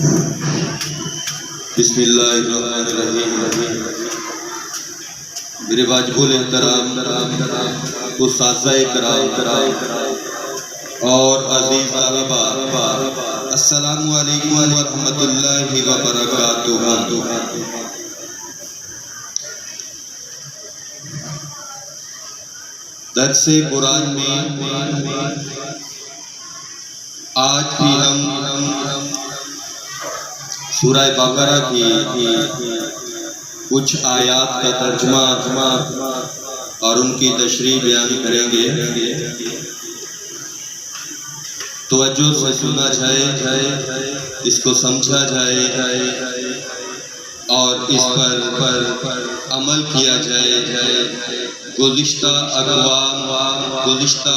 بسم اللہ الرحمن الرحیم۔ میرے واجب الاحترام اساتذہ کرام اور عزیز طلباء، السلام علیکم ورحمۃ اللہ وبرکاتہ۔ درس قرآن میں آج بھی ہم سورہ بقرہ کی کچھ آیات کا ترجمہ اور ان کی تشریح بیان کریں گے۔ توجہ سے سنا جائے، اس کو سمجھا جائے اور اس پر عمل کیا جائے۔ گزشتہ اقوام، گزشتہ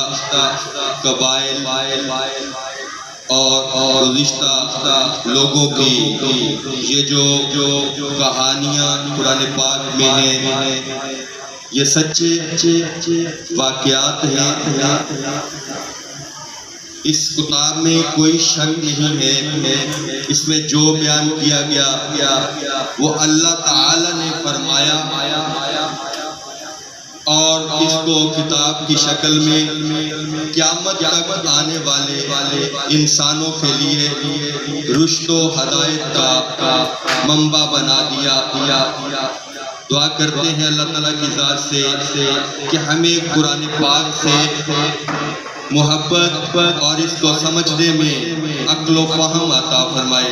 قبائل اور گزشتہ لوگوں کی یہ جو کہانیاں قرآن پاک میں ہیں، یہ سچے واقعات ہیں۔ اس کتاب میں کوئی شک نہیں ہے، اس میں جو بیان کیا گیا وہ اللہ تعالی نے فرمایا اور اس کو کتاب کی شکل میں قیامت تک آنے والے انسانوں کے لیے رشد و ہدایت کا منبع بنا دیا۔ دعا کرتے ہیں اللہ تعالیٰ کی ذات سے کہ ہمیں قرآن پاک سے محبت اور اس کو سمجھنے میں عقل و فہم عطا فرمائے۔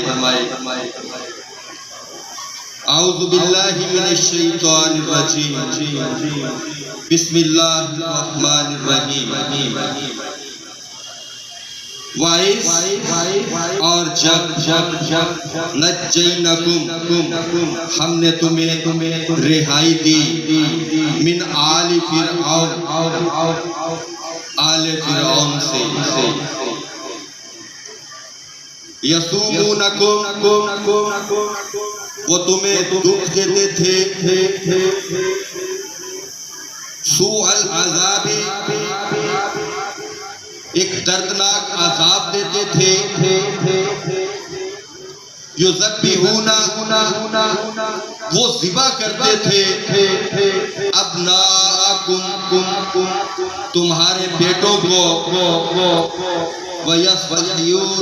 اعوذ باللہ من الشیطان الرجیم، بسم اللہ الرحمن الرحیم۔ وَإِذْ اور جب نجینکم ہم نے تمہیں رہائی دی من آل فرعون سے، یسومونکم وہ تمہیں دکھ دیتے تھے، سوء العذاب ایک دردناک عذاب دیتے تھے، یذبحون وہ ذبح کرتے تھے ابناءکم تمہارے بیٹوں کو، ویستحیون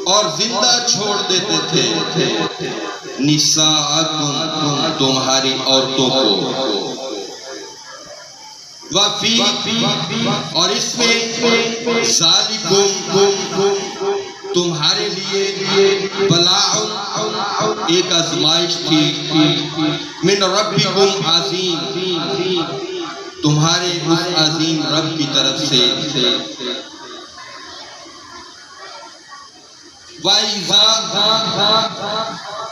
اور زندہ چھوڑ دیتے تھے، نساءکم تمہاری عورتوں کو، وفی اور اس میں ذالکم تمہارے لیے بلاء ایک آزمائش تھی، من ربکم عظیم تمہارے اس عظیم رب کی طرف سے۔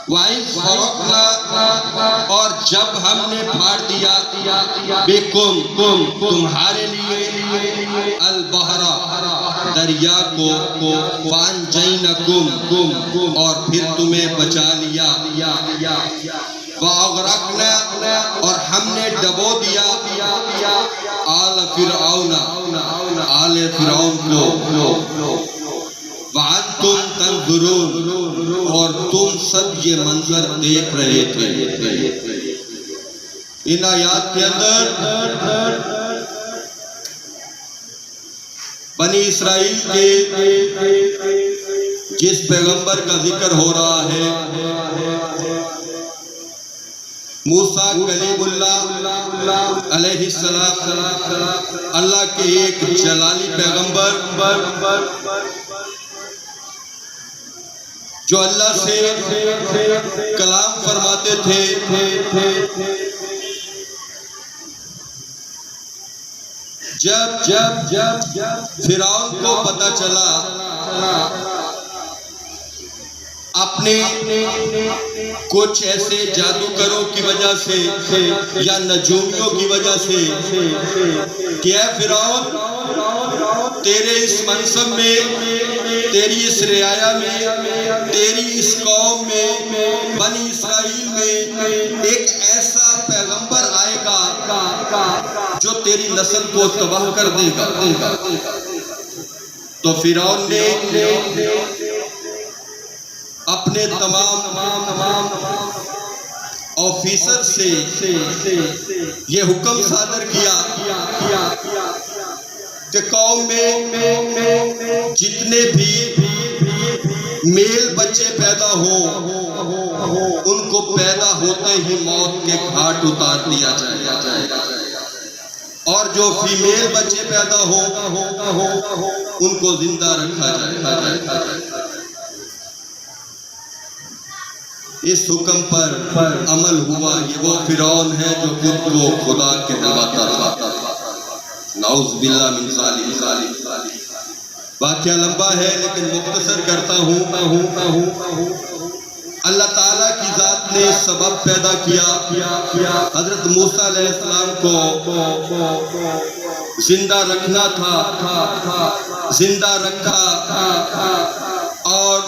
وَإِذْ فَرَقْنَا اور جب ہم نے پھاڑ دیا بِكُمْ تمہارے لیے البحر دریا کو، وَأَنْجَيْنَكُمْ اور پھر تمہیں بچا لیا، وَأَغْرَقْنَا اور ہم نے ڈبو دیا آل فرعون آل فرعون کو، وَأَنْتُمْ تَنْظُرُونَ اور تم سب یہ منظر دیکھ رہے تھے۔ ان آیات کے اندر بنی اسرائیل کے جس پیغمبر کا ذکر ہو رہا ہے، موسیٰ کلیم اللہ علیہ السلام، اللہ کے ایک جلالی پیغمبر جو اللہ سے کلام فرماتے تھے۔ جب فرعون کو پتہ چلا اپنے کچھ ایسے جادوگروں کی وجہ سے یا نجومیوں کی وجہ سے کہ اے فرعون تیرے اس منصب میں، تیری اس رعایا میں، تیری اس قوم میں، بنی اسرائیل میں ایک ایسا پیغمبر آئے گا جو تیری نسل کو تباہ کر دے گا۔ تو فرعون نے اپنے تمام آفیسر سے یہ حکم صادر کیا کہ قوم میں جتنے بھی میل بچے پیدا ہوں ان کو پیدا ہوتے ہی موت کے گھاٹ اتار دیا جائے اور جو فیمیل بچے پیدا ہوں ان کو زندہ رکھا جائے۔ اس حکم پر عمل ہوا۔ یہ وہ فرعون ہے جو خود کو خدا کہلواتا تھا۔ نعوذ باللہ من ذالک۔ واقعہ لمبا ہے لیکن مختصر کرتا ہوں۔ اللہ تعالیٰ کی ذات نے سبب پیدا کیا۔ حضرت موسیٰ علیہ السلام کو زندہ رکھنا تھا، زندہ رکھا اور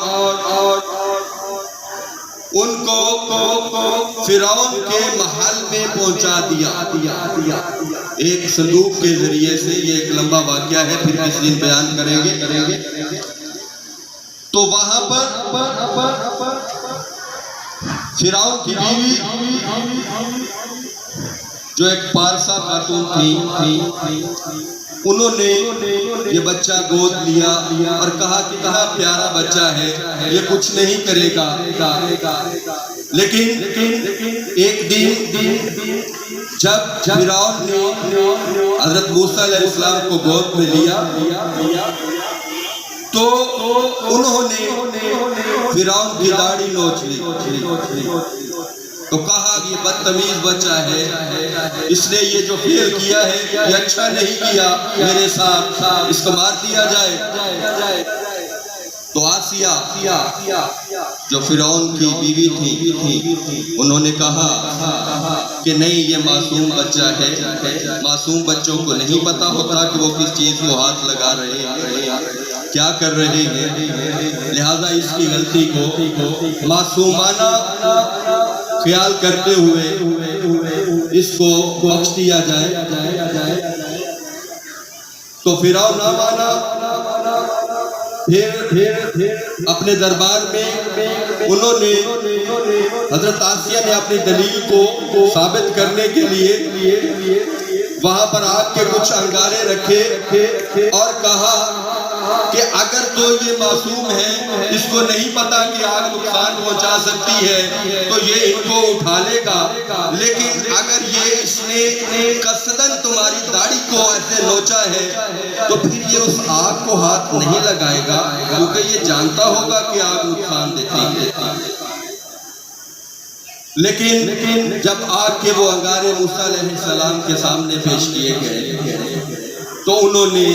ان کو فرعون کے محل میں پہنچا دیا ایک صندوق کے ذریعے سے۔ یہ ایک لمبا واقعہ ہے، پھر کسی دن بیان کریں گے۔ تو وہاں پر فرعون کی بیوی جو ایک پارسا خاتون تھی، انہوں نے یہ بچہ گود لیا اور کہا کہ کتنا پیارا بچہ ہے، یہ کچھ نہیں کرے گا۔ لیکن ایک دن جب فرعون نے حضرت موسیٰ علیہ السلام کو گود میں لیا تو انہوں نے فرعون کی داڑھی نوچ لی، تو کہا یہ بدتمیز بچہ ہے، اس نے یہ جو فعل کیا ہے یہ اچھا نہیں کیا میرے ساتھ، اس کو مار دیا جائے۔ تو آسیہ جو فرعون کی بیوی تھی، انہوں نے کہا کہ نہیں، یہ معصوم بچہ ہے، معصوم بچوں کو نہیں پتا ہوتا کہ وہ کس چیز کو ہاتھ لگا رہے ہیں، کیا کر رہے ہیں، لہذا اس کی غلطی کو معصومانہ خیال کرتے ہوئے اس کو بخش دیا جائے۔ تو فرعون نہ مانا، پھر اپنے دربار میں انہوں نے حضرت آسیہ نے اپنی دلیل کو ثابت کرنے کے لیے وہاں پر آگ کے کچھ انگارے رکھے اور کہا کہ اگر تو یہ معصوم ہے، اس کو نہیں پتا کہ آگ نقصان پہنچا سکتی ہے تو یہ ان کو اٹھا لے گا، لیکن اگر یہ اس نے قصداً تمہاری داڑھی کو ایسے نوچا ہے تو پھر یہ اس آگ کو ہاتھ نہیں لگائے گا، کیونکہ یہ جانتا ہوگا کہ آگ نقصان دیتی ہے۔ لیکن جب آگ کے وہ انگارے موسیٰ علیہ السلام کے سامنے پیش کیے گئے تو انہوں نے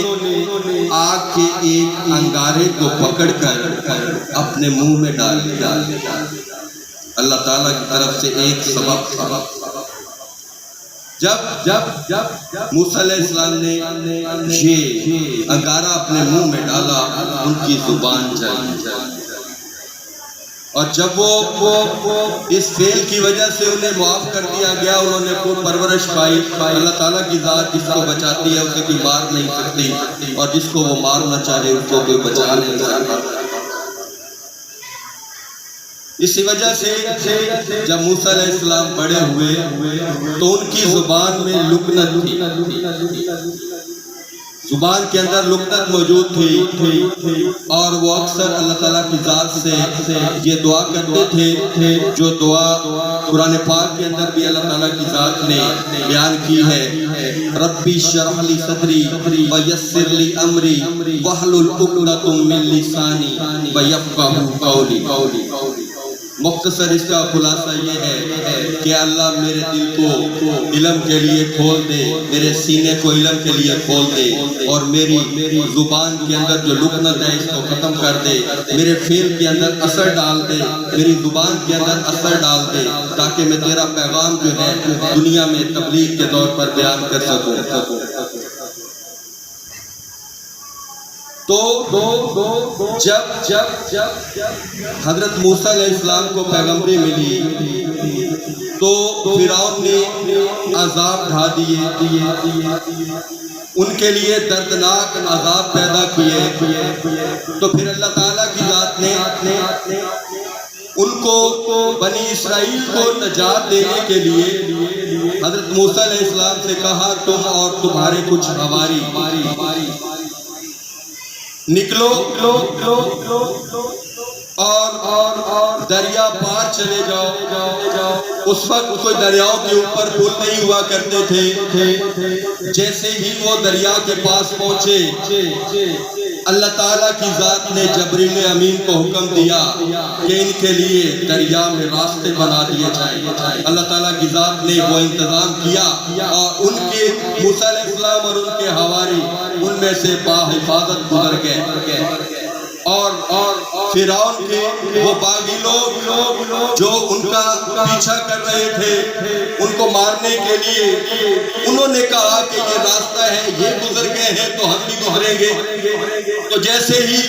آگ کے ایک انگارے کو پکڑ کر اپنے منہ میں ڈال دیا۔ اللہ تعالیٰ کی طرف سے ایک سبب تھا۔ جب موسیٰ علیہ السلام نے یہ انگارہ اپنے منہ میں ڈالا، ان کی زبان جل، اور جب وہ اس فعل کی وجہ سے انہیں معاف کر دیا گیا، انہوں نے خوب پرورش پائی۔ اللہ تعالیٰ کی ذات جس کو بچاتی ہے اسے کوئی مار نہیں سکتی، اور جس کو وہ مارنا چاہے اس کو کوئی بچا نہیں سکتا۔ اسی وجہ سے جب موسیٰ علیہ السلام بڑے ہوئے تو ان کی زبان میں لکنت تھی، زبان کے اندر لکنت موجود تھی، اور وہ اکثر اللہ تعالیٰ کی ذات سے یہ دعا کرتے تھے جو دعا قرآن پاک کے اندر بھی اللہ تعالیٰ کی ذات نے بیان کی ہے، ربی اشرح لی صدری ویسر لی امری واحلل عقدۃ من لسانی یفقہوا قولی۔ مختصر اس کا خلاصہ یہ ہے کہ اللہ میرے دل کو علم کے لیے کھول دے، میرے سینے کو علم کے لیے کھول دے، اور میری زبان کے اندر جو لکنت ہے اس کو ختم کر دے، میرے فعل کے اندر اثر ڈال دے، میری زبان کے اندر اثر ڈال دے، تاکہ میں تیرا پیغام جو ہے دنیا میں تبلیغ کے طور پر بیان کر سکوں۔ تو جب حضرت موسیٰ علیہ السلام کو پیغمبری ملی تو فرعون نے عذاب ڈھا دیے، ان کے لیے دردناک عذاب پیدا کیے۔ تو پھر اللہ تعالیٰ کی ذات نے کو بنی اسرائیل کو نجات دینے کے لیے حضرت موسیٰ علیہ السلام سے کہا تم اور تمہارے کچھ حواری نکلو اور دریا پار چلے جاؤ. اس وقت کوئی دریاؤں کے اوپر پل نہیں ہوا کرتے تھے. جیسے ہی وہ دریا کے پاس پہنچے اللہ تعالیٰ کی ذات نے جبریل امین کو حکم دیا کہ ان کے لیے دریا میں راستے بنا دیے جائیں. اللہ تعالیٰ کی ذات نے وہ انتظام کیا اور ان کے موسیٰ علیہ السلام اور ان کے حواری ان میں سے باحفاظت گزر گئے. اور فرعون کے وہ باغی لوگ جو ان کا پیچھا کر رہے تھے ان کو مارنے کے لیے انہوں نے کہا کہ یہ راستہ ہے، یہ گزر گئے ہیں تو ہم بھی گزریں گے. تو جیسے ہی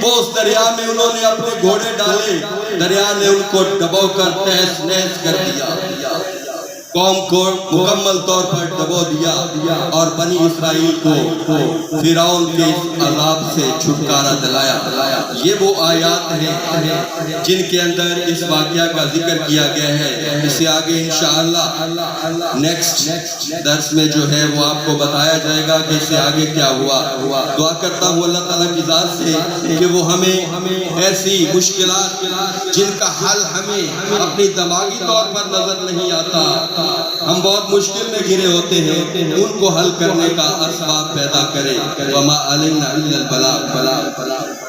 وہ اس دریا میں انہوں نے اپنے گھوڑے ڈالے دریا نے ان کو ڈبو کر تہس نہس کر دیا، قوم کو مکمل طور پر ڈبو دیا اور بنی اسرائیل کو فرعون کے عذاب سے چھٹکارا دلایا. یہ وہ آیات ہیں جن کے اندر اس واقعہ کا ذکر کیا گیا ہے. اس سے آگے انشاءاللہ نیکسٹ درس میں جو ہے وہ آپ کو بتایا جائے گا کہ اس سے آگے کیا ہوا. دعا کرتا ہوں اللہ تعالیٰ کی ذات سے کہ وہ ہمیں ایسی مشکلات جن کا حل ہمیں اپنی دماغی طور پر نظر نہیں آتا، ہم بہت مشکل میں گرے ہوتے ہیں، ان کو حل کرنے کا اسباب پیدا کرے. وما علینا الا البلاغ.